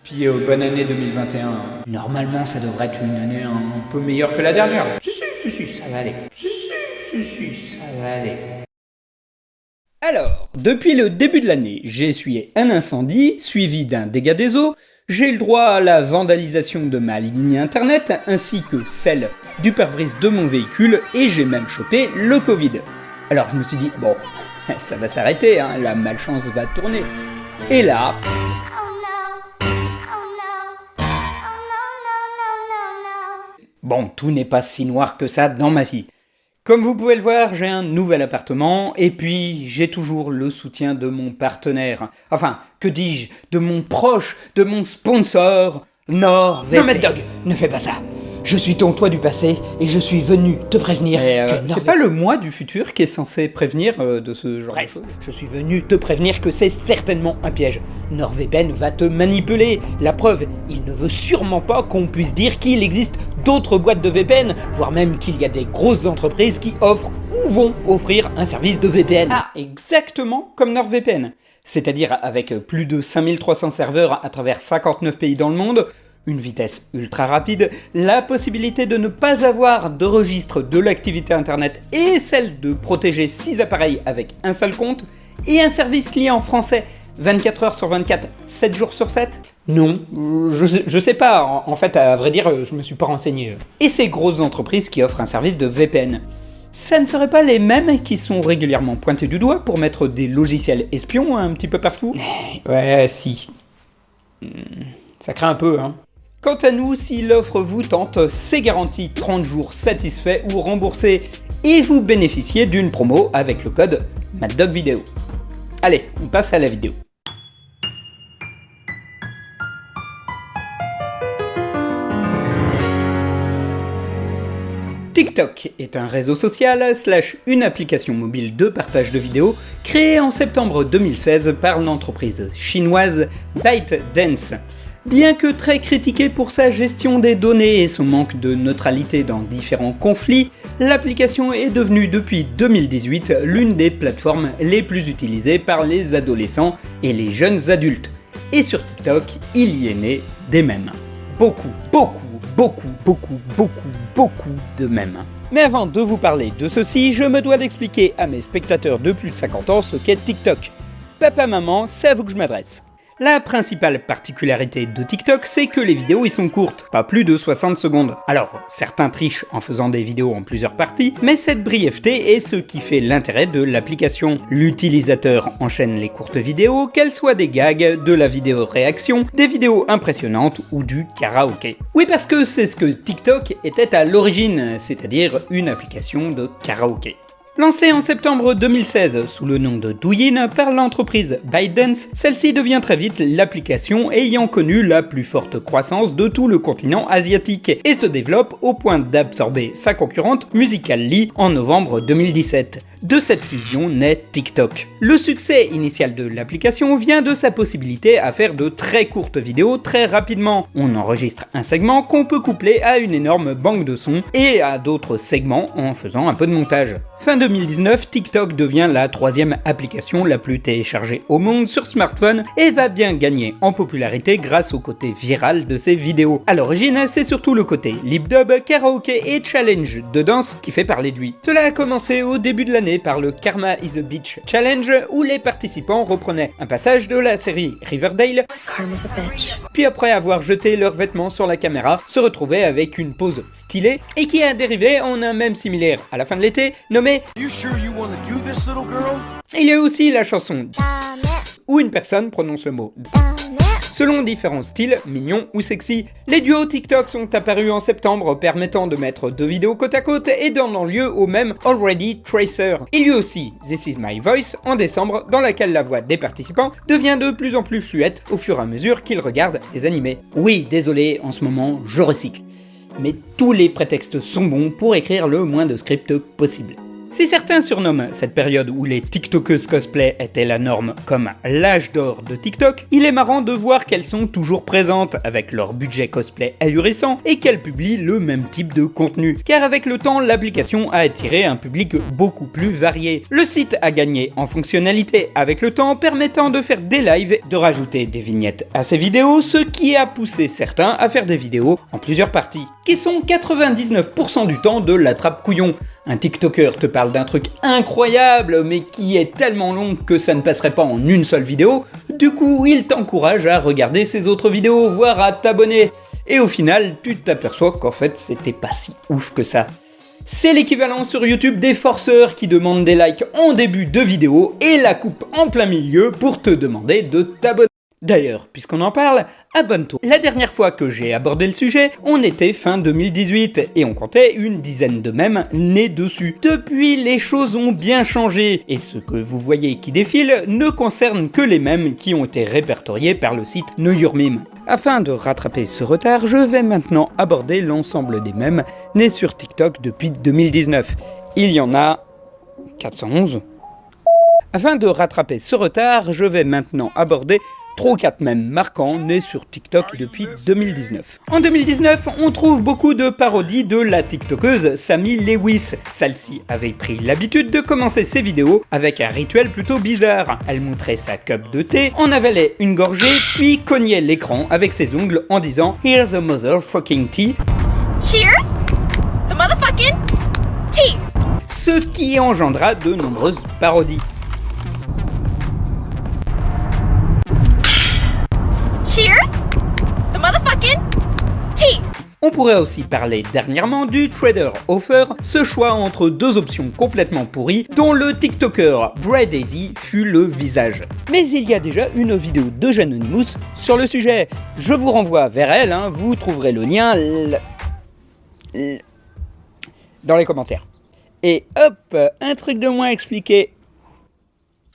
Puis bonne année 2021. Normalement, ça devrait être une année un peu meilleure que la dernière. Si, ça va aller. Si, ça va aller. Alors, depuis le début de l'année, j'ai essuyé un incendie, suivi d'un dégât des eaux, j'ai eu le droit à la vandalisation de ma ligne internet, ainsi que celle du pare-brise de mon véhicule, et j'ai même chopé le Covid. Alors je me suis dit, bon, ça va s'arrêter, hein, la malchance va tourner. Et là... Bon, tout n'est pas si noir que ça dans ma vie. Comme vous pouvez le voir, j'ai un nouvel appartement, et puis j'ai toujours le soutien de mon partenaire. Enfin, que dis-je, de mon proche, de mon sponsor, NordVPN. Non mais Doug, ne fais pas ça. Je suis ton toi du passé, et je suis venu te prévenir que c'est pas le moi du futur qui est censé prévenir de ce genre de choses. Je suis venu te prévenir que c'est certainement un piège. NordVPN va te manipuler. La preuve, il ne veut sûrement pas qu'on puisse dire qu'il existe d'autres boîtes de VPN, voire même qu'il y a des grosses entreprises qui offrent ou vont offrir un service de VPN. Ah, exactement comme NordVPN. C'est-à-dire avec plus de 5300 serveurs à travers 59 pays dans le monde, une vitesse ultra rapide, la possibilité de ne pas avoir de registre de l'activité internet et celle de protéger 6 appareils avec un seul compte, et un service client français 24 heures sur 24, 7 jours sur 7 ? Non, je sais pas, en fait, à vrai dire, je me suis pas renseigné. Et ces grosses entreprises qui offrent un service de VPN, ça ne serait pas les mêmes qui sont régulièrement pointés du doigt pour mettre des logiciels espions un petit peu partout ? Ouais, si. Ça craint un peu, hein. Quant à nous, si l'offre vous tente, c'est garanti 30 jours satisfaits ou remboursés, et vous bénéficiez d'une promo avec le code MADDOGVIDEO. Allez, on passe à la vidéo. TikTok est un réseau social / une application mobile de partage de vidéos créée en septembre 2016 par l'entreprise chinoise ByteDance. Bien que très critiquée pour sa gestion des données et son manque de neutralité dans différents conflits, l'application est devenue depuis 2018 l'une des plateformes les plus utilisées par les adolescents et les jeunes adultes. Et sur TikTok, il y est né des mèmes. Beaucoup de mèmes. Mais avant de vous parler de ceci, je me dois d'expliquer à mes spectateurs de plus de 50 ans ce qu'est TikTok. Papa, maman, c'est à vous que je m'adresse. La principale particularité de TikTok, c'est que les vidéos y sont courtes, pas plus de 60 secondes. Alors, certains trichent en faisant des vidéos en plusieurs parties, mais cette brièveté est ce qui fait l'intérêt de l'application. L'utilisateur enchaîne les courtes vidéos, qu'elles soient des gags, de la vidéo réaction, des vidéos impressionnantes ou du karaoké. Oui, parce que c'est ce que TikTok était à l'origine, c'est-à-dire une application de karaoké. Lancée en septembre 2016 sous le nom de Douyin par l'entreprise ByteDance, celle-ci devient très vite l'application ayant connu la plus forte croissance de tout le continent asiatique et se développe au point d'absorber sa concurrente Musical.ly en novembre 2017. De cette fusion naît TikTok. Le succès initial de l'application vient de sa possibilité à faire de très courtes vidéos très rapidement. On enregistre un segment qu'on peut coupler à une énorme banque de sons et à d'autres segments en faisant un peu de montage. Fin 2019, TikTok devient la 3e application la plus téléchargée au monde sur smartphone et va bien gagner en popularité grâce au côté viral de ses vidéos. À l'origine, c'est surtout le côté lip-dub, karaoké et challenge de danse qui fait parler de lui. Cela a commencé au début de l'année par le Karma is a Bitch Challenge où les participants reprenaient un passage de la série Riverdale, Karma's a bitch. Puis après avoir jeté leurs vêtements sur la caméra, se retrouvaient avec une pose stylée et qui a dérivé en un mème similaire à la fin de l'été nommé You sure you want to do this, little girl? Il y a aussi la chanson où une personne prononce le mot selon différents styles, mignons ou sexy. Les duos TikTok sont apparus en septembre, permettant de mettre 2 vidéos côte à côte et donnant lieu au même Already Tracer. Il y a aussi This Is My Voice en décembre, dans laquelle la voix des participants devient de plus en plus fluette au fur et à mesure qu'ils regardent les animés. Oui, désolé, en ce moment, je recycle. Mais tous les prétextes sont bons pour écrire le moins de script possible. Si certains surnomment cette période où les TikTokeuses cosplay étaient la norme comme l'âge d'or de TikTok, il est marrant de voir qu'elles sont toujours présentes avec leur budget cosplay ahurissant et qu'elles publient le même type de contenu. Car avec le temps, l'application a attiré un public beaucoup plus varié. Le site a gagné en fonctionnalité avec le temps, permettant de faire des lives, de rajouter des vignettes à ses vidéos, ce qui a poussé certains à faire des vidéos en plusieurs parties, qui sont 99% du temps de l'attrape-couillon. Un TikToker te parle d'un truc incroyable, mais qui est tellement long que ça ne passerait pas en une seule vidéo. Du coup, il t'encourage à regarder ses autres vidéos, voire à t'abonner. Et au final, tu t'aperçois qu'en fait, c'était pas si ouf que ça. C'est l'équivalent sur YouTube des forceurs qui demandent des likes en début de vidéo et la coupent en plein milieu pour te demander de t'abonner. D'ailleurs, puisqu'on en parle, abonne-toi. La dernière fois que j'ai abordé le sujet, on était fin 2018 et on comptait une dizaine de mèmes nés dessus. Depuis, les choses ont bien changé et ce que vous voyez qui défile ne concerne que les mèmes qui ont été répertoriés par le site Know Your Meme. Afin de rattraper ce retard, je vais maintenant aborder l'ensemble des mèmes nés sur TikTok depuis 2019. Il y en a 411. Afin de rattraper ce retard, je vais maintenant aborder 3 ou 4 mèmes marquants nés sur TikTok depuis 2019. En 2019, on trouve beaucoup de parodies de la TikTokeuse Sammy Lewis. Celle-ci avait pris l'habitude de commencer ses vidéos avec un rituel plutôt bizarre. Elle montrait sa cup de thé, en avalait une gorgée, puis cognait l'écran avec ses ongles en disant « Here's a motherfucking tea ». Here's the motherfucking tea. Ce qui engendra de nombreuses parodies. Here's the motherfucking tea. On pourrait aussi parler dernièrement du Trader Offer, ce choix entre deux options complètement pourries dont le TikToker Bray Daisy fut le visage. Mais il y a déjà une vidéo de Janonymous sur le sujet. Je vous renvoie vers elle, vous trouverez le lien dans les commentaires. Et hop, un truc de moins expliqué.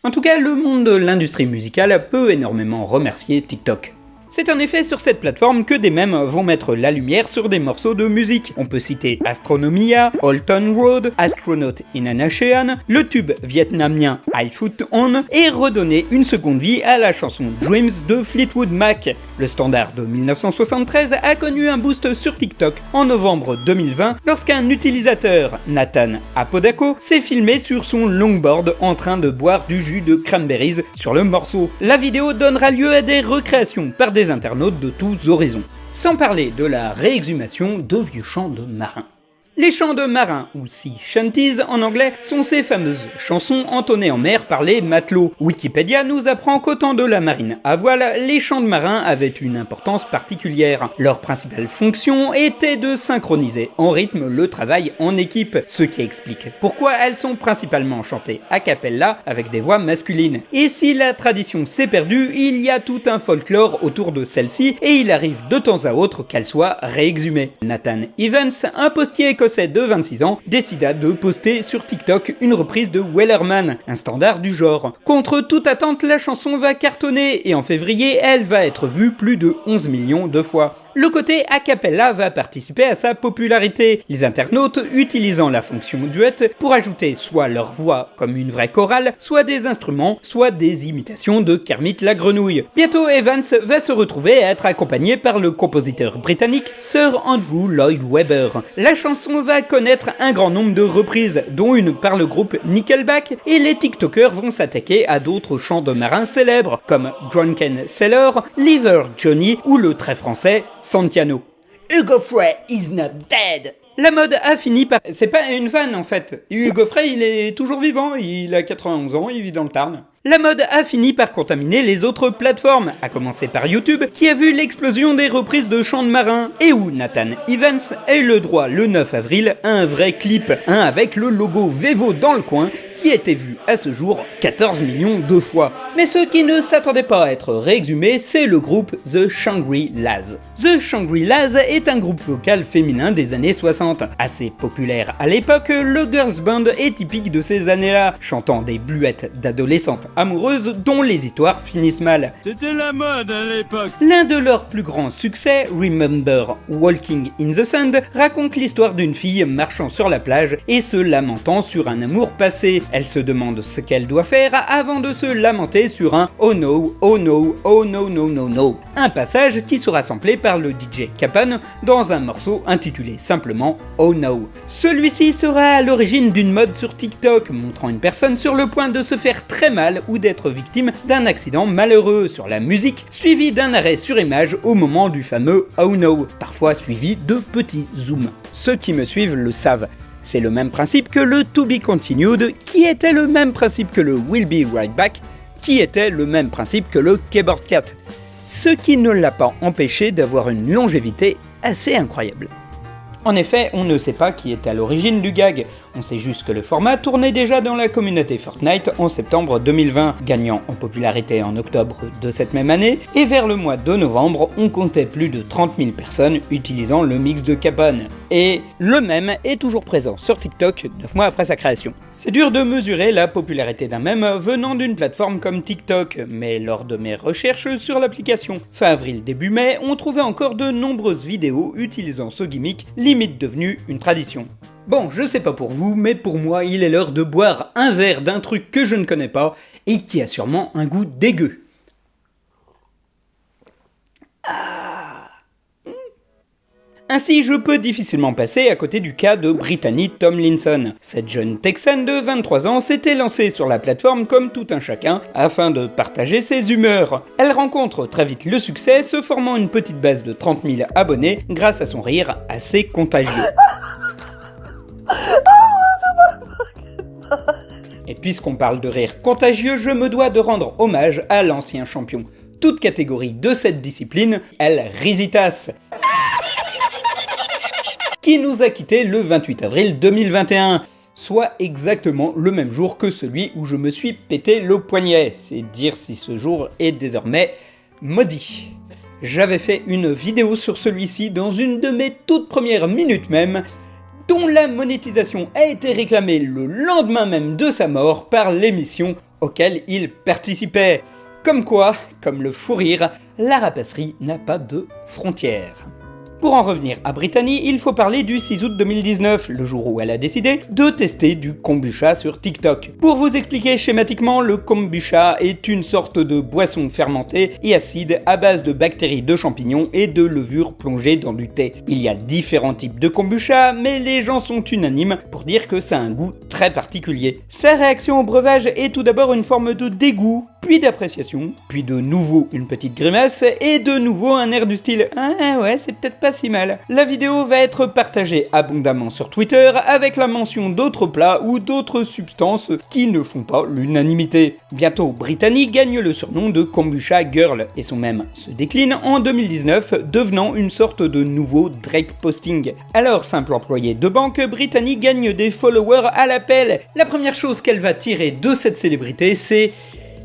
En tout cas, le monde de l'industrie musicale peut énormément remercier TikTok. C'est en effet sur cette plateforme que des mèmes vont mettre la lumière sur des morceaux de musique. On peut citer Astronomia, Holton Road, Astronaut in an Ocean, le tube vietnamien I Foot On, et redonner une seconde vie à la chanson Dreams de Fleetwood Mac. Le standard de 1973 a connu un boost sur TikTok en novembre 2020 lorsqu'un utilisateur, Nathan Apodaco, s'est filmé sur son longboard en train de boire du jus de cranberries sur le morceau. La vidéo donnera lieu à des recréations par des internautes de tous horizons. Sans parler de la réexhumation de vieux chants de marins. Les chants de marins, ou sea shanties en anglais, sont ces fameuses chansons entonnées en mer par les matelots. Wikipédia nous apprend qu'au temps de la marine à voile, les chants de marins avaient une importance particulière. Leur principale fonction était de synchroniser en rythme le travail en équipe, ce qui explique pourquoi elles sont principalement chantées a cappella avec des voix masculines. Et si la tradition s'est perdue, il y a tout un folklore autour de celle-ci et il arrive de temps à autre qu'elle soit réexhumée. Nathan Evans, un postier écossais de 26 ans, décida de poster sur TikTok une reprise de Wellerman, un standard du genre. Contre toute attente, la chanson va cartonner et en février, elle va être vue plus de 11 millions de fois. Le côté a cappella va participer à sa popularité, les internautes utilisant la fonction duet pour ajouter soit leur voix comme une vraie chorale, soit des instruments, soit des imitations de Kermit la Grenouille. Bientôt, Evans va se retrouver à être accompagné par le compositeur britannique Sir Andrew Lloyd Webber. La chanson va connaître un grand nombre de reprises, dont une par le groupe Nickelback, et les TikTokers vont s'attaquer à d'autres chants de marins célèbres, comme Drunken Sailor, Liver Johnny ou le très français Santiano. Hugo Frey is not dead. La mode a fini par... C'est pas une vanne en fait. Hugo Frey, il est toujours vivant, il a 91 ans, il vit dans le Tarn. La mode a fini par contaminer les autres plateformes, à commencer par YouTube, qui a vu l'explosion des reprises de chants de marins, et où Nathan Evans a eu le droit le 9 avril à un vrai clip, un avec le logo Vevo dans le coin, qui a été vu à ce jour 14 millions de fois. Mais ceux qui ne s'attendaient pas à être réexhumés, c'est le groupe The Shangri-Las. The Shangri-Las est un groupe vocal féminin des années 60. Assez populaire à l'époque, le girls band est typique de ces années-là, chantant des bluettes d'adolescentes amoureuses dont les histoires finissent mal. C'était la mode à l'époque. L'un de leurs plus grands succès, Remember Walking in the Sand, raconte l'histoire d'une fille marchant sur la plage et se lamentant sur un amour passé. Elle se demande ce qu'elle doit faire avant de se lamenter sur un « Oh no, oh no, oh no no no no ». Un passage qui sera samplé par le DJ Kapan dans un morceau intitulé simplement « Oh no ». Celui-ci sera à l'origine d'une mode sur TikTok, montrant une personne sur le point de se faire très mal ou d'être victime d'un accident malheureux sur la musique, suivi d'un arrêt sur image au moment du fameux « Oh no », parfois suivi de petits zooms. Ceux qui me suivent le savent. C'est le même principe que le To Be Continued, qui était le même principe que le Will Be Right Back, qui était le même principe que le Keyboard Cat. Ce qui ne l'a pas empêché d'avoir une longévité assez incroyable. En effet, on ne sait pas qui est à l'origine du gag, on sait juste que le format tournait déjà dans la communauté Fortnite en septembre 2020, gagnant en popularité en octobre de cette même année, et vers le mois de novembre, on comptait plus de 30 000 personnes utilisant le mix de Capone. Et le mème est toujours présent sur TikTok 9 mois après sa création. C'est dur de mesurer la popularité d'un mème venant d'une plateforme comme TikTok, mais lors de mes recherches sur l'application fin avril début mai, on trouvait encore de nombreuses vidéos utilisant ce gimmick, limite devenu une tradition. Bon, je sais pas pour vous, mais pour moi, il est l'heure de boire un verre d'un truc que je ne connais pas et qui a sûrement un goût dégueu. Ainsi, je peux difficilement passer à côté du cas de Brittany Tomlinson. Cette jeune Texane de 23 ans s'était lancée sur la plateforme comme tout un chacun afin de partager ses humeurs. Elle rencontre très vite le succès, se formant une petite base de 30 000 abonnés grâce à son rire assez contagieux. Et puisqu'on parle de rire contagieux, je me dois de rendre hommage à l'ancien champion. Toute catégorie de cette discipline, El Risitas, qui nous a quittés le 28 avril 2021, soit exactement le même jour que celui où je me suis pété le poignet. C'est dire si ce jour est désormais maudit. J'avais fait une vidéo sur celui-ci dans une de mes toutes premières minutes même, dont la monétisation a été réclamée le lendemain même de sa mort par l'émission auquel il participait. Comme quoi, comme le fou rire, la rapasserie n'a pas de frontières. Pour en revenir à Brittany, il faut parler du 6 août 2019, le jour où elle a décidé de tester du kombucha sur TikTok. Pour vous expliquer schématiquement, le kombucha est une sorte de boisson fermentée et acide à base de bactéries de champignons et de levures plongées dans du thé. Il y a différents types de kombucha, mais les gens sont unanimes pour dire que ça a un goût très particulier. Sa réaction au breuvage est tout d'abord une forme de dégoût, puis d'appréciation, puis de nouveau une petite grimace, et de nouveau un air du style « Ah ouais, c'est peut-être pas si mal ». La vidéo va être partagée abondamment sur Twitter avec la mention d'autres plats ou d'autres substances qui ne font pas l'unanimité. Bientôt, Brittany gagne le surnom de Kombucha Girl, et son mème se décline en 2019, devenant une sorte de nouveau Drake posting. Alors, simple employée de banque, Brittany gagne des followers à l'appel. La première chose qu'elle va tirer de cette célébrité, c'est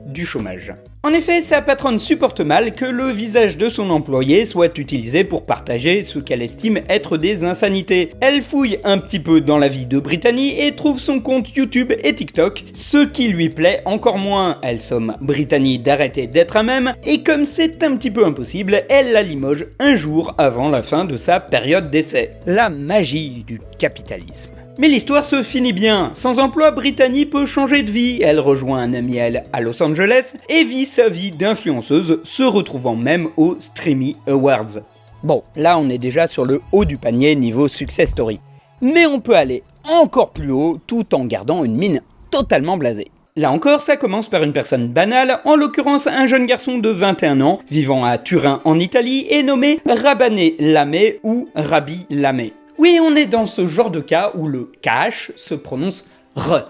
du chômage. En effet, sa patronne supporte mal que le visage de son employé soit utilisé pour partager ce qu'elle estime être des insanités. Elle fouille un petit peu dans la vie de Brittany et trouve son compte YouTube et TikTok, ce qui lui plaît encore moins. Elle somme Brittany d'arrêter d'être un mème, et comme c'est un petit peu impossible, elle la limoge un jour avant la fin de sa période d'essai. La magie du capitalisme. Mais l'histoire se finit bien. Sans emploi, Brittany peut changer de vie. Elle rejoint un ami à elle à Los Angeles et vit sa vie d'influenceuse, se retrouvant même aux Streamy Awards. Bon, là on est déjà sur le haut du panier niveau success story. Mais on peut aller encore plus haut tout en gardant une mine totalement blasée. Là encore, ça commence par une personne banale, en l'occurrence un jeune garçon de 21 ans, vivant à Turin en Italie et nommé Rabane Lamé ou Rabbi Lamé. Oui, on est dans ce genre de cas où le KH se prononce R.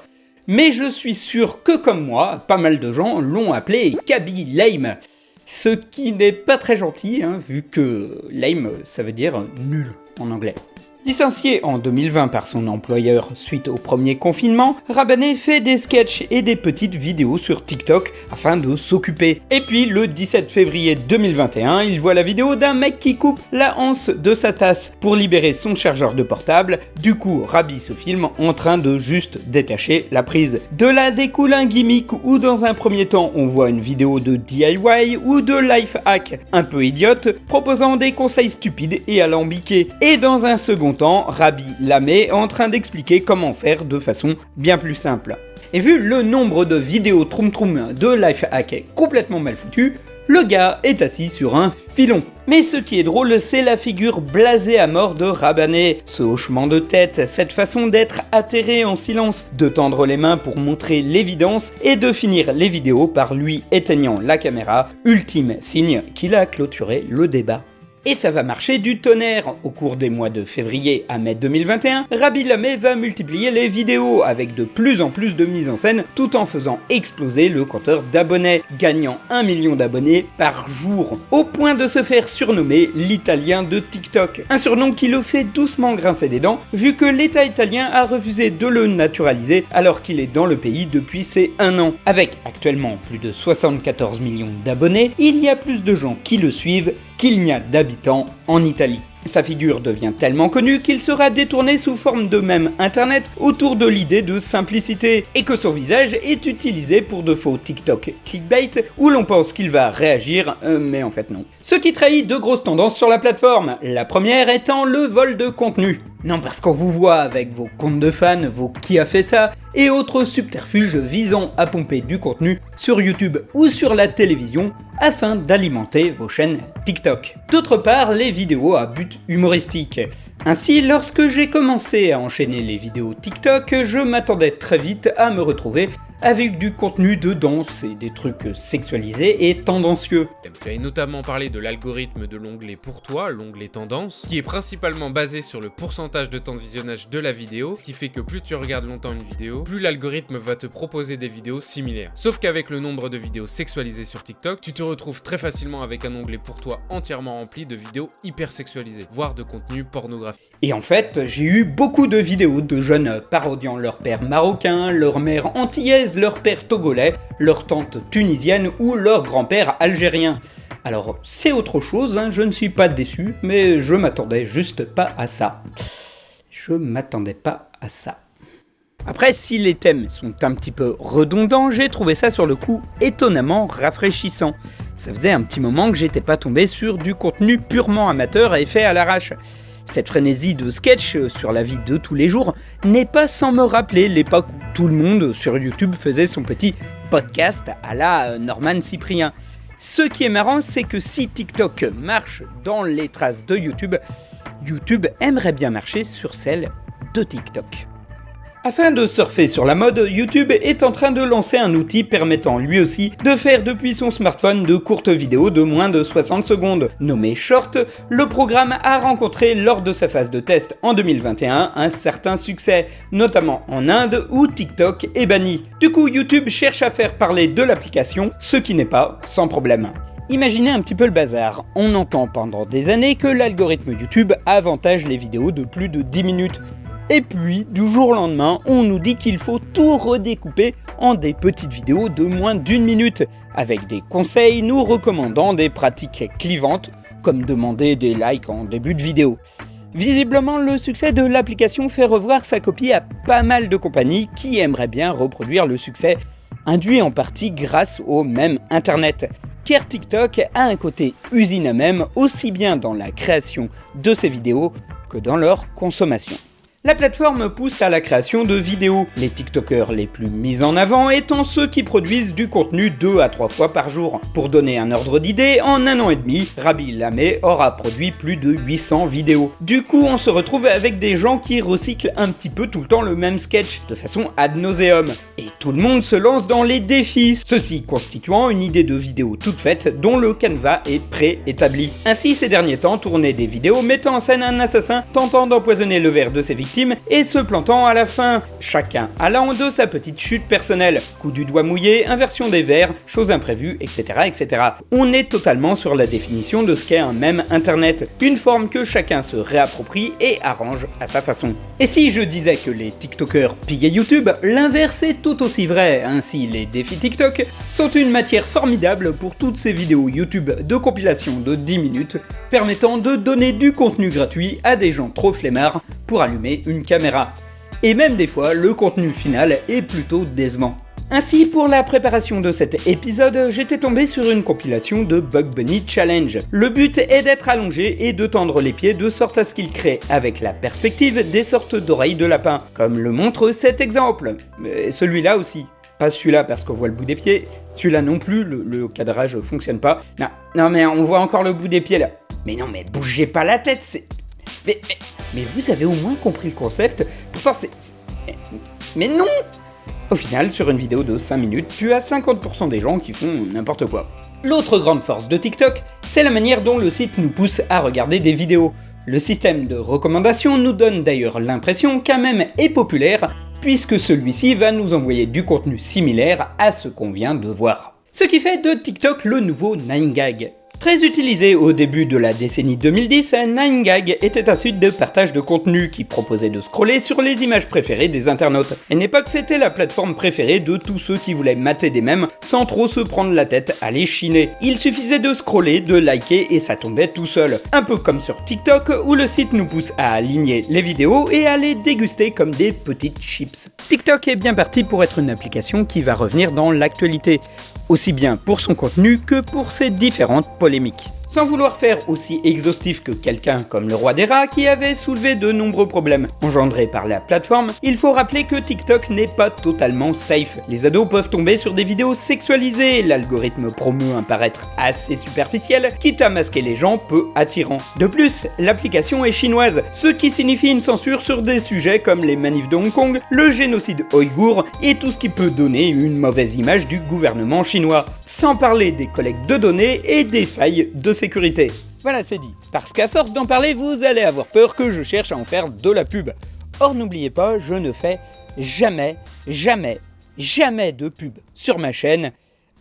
Mais je suis sûr que comme moi, pas mal de gens l'ont appelé Kaby Lame. Ce qui n'est pas très gentil, vu que lame ça veut dire nul en anglais. Licencié en 2020 par son employeur suite au premier confinement, Rabannet fait des sketchs et des petites vidéos sur TikTok afin de s'occuper. Et puis le 17 février 2021, il voit la vidéo d'un mec qui coupe la anse de sa tasse pour libérer son chargeur de portable. Du coup, Rabi se filme en train de juste détacher la prise. De là découle un gimmick où dans un premier temps on voit une vidéo de DIY ou de life hack un peu idiote proposant des conseils stupides et alambiqués. Et dans un second temps, Rabi la met en train d'expliquer comment faire de façon bien plus simple. Et vu le nombre de vidéos troum-troum de life hack complètement mal foutues, le gars est assis sur un filon. Mais ce qui est drôle, c'est la figure blasée à mort de Rabannet, ce hochement de tête, cette façon d'être atterré en silence, de tendre les mains pour montrer l'évidence et de finir les vidéos par lui éteignant la caméra, ultime signe qu'il a clôturé le débat. Et ça va marcher du tonnerre. Au cours des mois de février à mai 2021, Rabi Lamet va multiplier les vidéos avec de plus en plus de mise en scène tout en faisant exploser le compteur d'abonnés, gagnant 1 million d'abonnés par jour, au point de se faire surnommer l'italien de TikTok. Un surnom qui le fait doucement grincer des dents vu que l'État italien a refusé de le naturaliser alors qu'il est dans le pays depuis ses 1 an. Avec actuellement plus de 74 millions d'abonnés, il y a plus de gens qui le suivent qu'il n'y a d'habitants en Italie. Sa figure devient tellement connue qu'il sera détourné sous forme de mème internet autour de l'idée de simplicité et que son visage est utilisé pour de faux TikTok clickbait où l'on pense qu'il va réagir, mais en fait non. Ce qui trahit deux grosses tendances sur la plateforme, la première étant le vol de contenu. Non, parce qu'on vous voit avec vos comptes de fans, vos qui a fait ça, et autres subterfuges visant à pomper du contenu sur YouTube ou sur la télévision afin d'alimenter vos chaînes TikTok. D'autre part, les vidéos à but humoristique. Ainsi, lorsque j'ai commencé à enchaîner les vidéos TikTok, je m'attendais très vite à me retrouver avec du contenu de danse et des trucs sexualisés et tendancieux. J'avais notamment parlé de l'algorithme de l'onglet Pour toi, l'onglet Tendance, qui est principalement basé sur le pourcentage de temps de visionnage de la vidéo, ce qui fait que plus tu regardes longtemps une vidéo, plus l'algorithme va te proposer des vidéos similaires. Sauf qu'avec le nombre de vidéos sexualisées sur TikTok, tu te retrouves très facilement avec un onglet Pour toi entièrement rempli de vidéos hyper sexualisées, voire de contenu pornographique. Et en fait, j'ai eu beaucoup de vidéos de jeunes parodiant leur père marocain, leur mère antillaise, leur père togolais, leur tante tunisienne ou leur grand-père algérien. Alors, c'est autre chose, hein, je ne suis pas déçu, mais je m'attendais juste pas à ça. Après, si les thèmes sont un petit peu redondants, j'ai trouvé ça sur le coup étonnamment rafraîchissant. Ça faisait un petit moment que j'étais pas tombé sur du contenu purement amateur et fait à l'arrache. Cette frénésie de sketch sur la vie de tous les jours n'est pas sans me rappeler l'époque où tout le monde sur YouTube faisait son petit podcast à la Norman Cyprien. Ce qui est marrant, c'est que si TikTok marche dans les traces de YouTube, YouTube aimerait bien marcher sur celles de TikTok. Afin de surfer sur la mode, YouTube est en train de lancer un outil permettant lui aussi de faire depuis son smartphone de courtes vidéos de moins de 60 secondes. Nommé Short, le programme a rencontré lors de sa phase de test en 2021 un certain succès, notamment en Inde où TikTok est banni. Du coup, YouTube cherche à faire parler de l'application, ce qui n'est pas sans problème. Imaginez un petit peu le bazar. On entend pendant des années que l'algorithme YouTube avantage les vidéos de plus de 10 minutes. Et puis, du jour au lendemain, on nous dit qu'il faut tout redécouper en des petites vidéos de moins d'1 minute, avec des conseils nous recommandant des pratiques clivantes, comme demander des likes en début de vidéo. Visiblement, le succès de l'application fait revoir sa copie à pas mal de compagnies qui aimeraient bien reproduire le succès, induit en partie grâce au même Internet. Car TikTok a un côté usine à mème aussi bien dans la création de ses vidéos que dans leur consommation. La plateforme pousse à la création de vidéos, les TikTokers les plus mis en avant étant ceux qui produisent du contenu 2 à 3 fois par jour. Pour donner un ordre d'idée, en 1 an et demi, Rabi Lamet aura produit plus de 800 vidéos. Du coup, on se retrouve avec des gens qui recyclent un petit peu tout le temps le même sketch, de façon ad nauseum. Et tout le monde se lance dans les défis, ceci constituant une idée de vidéo toute faite dont le canevas est préétabli. Ainsi, ces derniers temps, tourner des vidéos mettant en scène un assassin tentant d'empoisonner le verre de ses victimes victime et se plantant à la fin, chacun allant de sa petite chute personnelle. Coup du doigt mouillé, inversion des verbes, choses imprévues, etc., etc. On est totalement sur la définition de ce qu'est un mème internet, une forme que chacun se réapproprie et arrange à sa façon. Et si je disais que les TikTokers piguaient YouTube, l'inverse est tout aussi vrai. Ainsi, les défis TikTok sont une matière formidable pour toutes ces vidéos YouTube de compilation de 10 minutes permettant de donner du contenu gratuit à des gens trop flemmards pour allumer une caméra. Et même des fois, le contenu final est plutôt décevant. Ainsi, pour la préparation de cet épisode, j'étais tombé sur une compilation de Bug Bunny Challenge. Le but est d'être allongé et de tendre les pieds de sorte à ce qu'il crée, avec la perspective, des sortes d'oreilles de lapin, comme le montre cet exemple. Mais celui-là aussi. Pas celui-là parce qu'on voit le bout des pieds, celui-là non plus, le cadrage fonctionne pas. Non mais on voit encore le bout des pieds là. Mais non mais bougez pas la tête, c'est... Mais vous avez au moins compris le concept, pourtant c'est... Mais non! Au final, sur une vidéo de 5 minutes, tu as 50% des gens qui font n'importe quoi. L'autre grande force de TikTok, c'est la manière dont le site nous pousse à regarder des vidéos. Le système de recommandation nous donne d'ailleurs l'impression qu'un mème est populaire, puisque celui-ci va nous envoyer du contenu similaire à ce qu'on vient de voir. Ce qui fait de TikTok le nouveau 9gag. Très utilisé au début de la décennie 2010, 9gag était un site de partage de contenu qui proposait de scroller sur les images préférées des internautes. À une époque, c'était la plateforme préférée de tous ceux qui voulaient mater des mèmes sans trop se prendre la tête à les chiner. Il suffisait de scroller, de liker et ça tombait tout seul. Un peu comme sur TikTok où le site nous pousse à aligner les vidéos et à les déguster comme des petites chips. TikTok est bien parti pour être une application qui va revenir dans l'actualité, aussi bien pour son contenu que pour ses différentes polémiques. Sans vouloir faire aussi exhaustif que quelqu'un comme le roi des rats qui avait soulevé de nombreux problèmes engendrés par la plateforme, il faut rappeler que TikTok n'est pas totalement safe. Les ados peuvent tomber sur des vidéos sexualisées, l'algorithme promeut un paraître assez superficiel, quitte à masquer les gens peu attirants. De plus, l'application est chinoise, ce qui signifie une censure sur des sujets comme les manifs de Hong Kong, le génocide ouïghour et tout ce qui peut donner une mauvaise image du gouvernement chinois. Sans parler des collectes de données et des failles de sécurité. Voilà, c'est dit. Parce qu'à force d'en parler, vous allez avoir peur que je cherche à en faire de la pub. Or, n'oubliez pas, je ne fais jamais de pub sur ma chaîne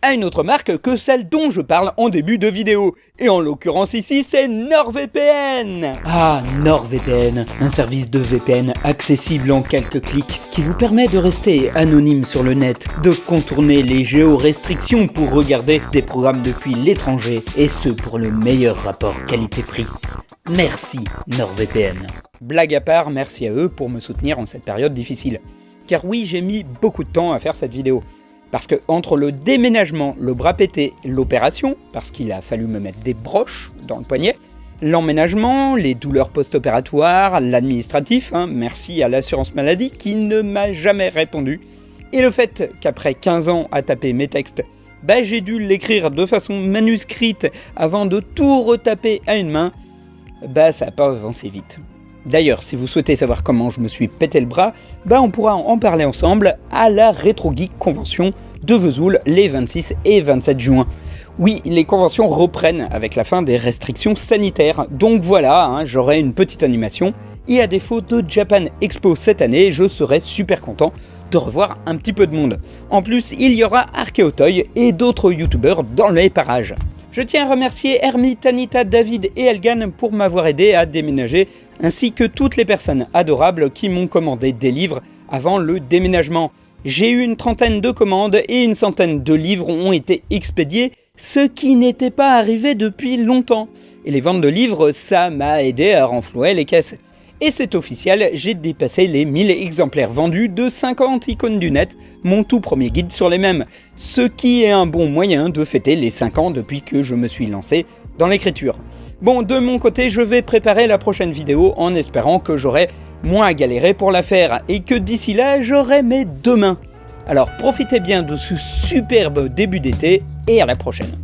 à une autre marque que celle dont je parle en début de vidéo. Et en l'occurrence ici, c'est NordVPN. Ah, NordVPN, un service de VPN accessible en quelques clics qui vous permet de rester anonyme sur le net, de contourner les géorestrictions pour regarder des programmes depuis l'étranger, et ce pour le meilleur rapport qualité-prix. Merci NordVPN. Blague à part, merci à eux pour me soutenir en cette période difficile. Car oui, j'ai mis beaucoup de temps à faire cette vidéo. Parce que entre le déménagement, le bras pété, l'opération, parce qu'il a fallu me mettre des broches dans le poignet, l'emménagement, les douleurs post-opératoires, l'administratif, merci à l'assurance maladie qui ne m'a jamais répondu, et le fait qu'après 15 ans à taper mes textes, j'ai dû l'écrire de façon manuscrite avant de tout retaper à une main, ça n'a pas avancé vite. D'ailleurs, si vous souhaitez savoir comment je me suis pété le bras, on pourra en parler ensemble à la Retro Geek Convention de Vesoul les 26 et 27 juin. Oui, les conventions reprennent avec la fin des restrictions sanitaires, donc voilà, j'aurai une petite animation, et à défaut de Japan Expo cette année, je serai super content de revoir un petit peu de monde. En plus, il y aura Arkeotoy et d'autres youtubeurs dans les parages. Je tiens à remercier Hermite, Anita, David et Elgan pour m'avoir aidé à déménager, ainsi que toutes les personnes adorables qui m'ont commandé des livres avant le déménagement. J'ai eu une trentaine de commandes et une centaine de livres ont été expédiés, ce qui n'était pas arrivé depuis longtemps. Et les ventes de livres, ça m'a aidé à renflouer les caisses. Et c'est officiel, j'ai dépassé les 1000 exemplaires vendus de 50 icônes du net, mon tout premier guide sur les mèmes, ce qui est un bon moyen de fêter les 5 ans depuis que je me suis lancé dans l'écriture. Bon, de mon côté, je vais préparer la prochaine vidéo en espérant que j'aurai moins à galérer pour la faire et que d'ici là, j'aurai mes 2 mains. Alors profitez bien de ce superbe début d'été et à la prochaine.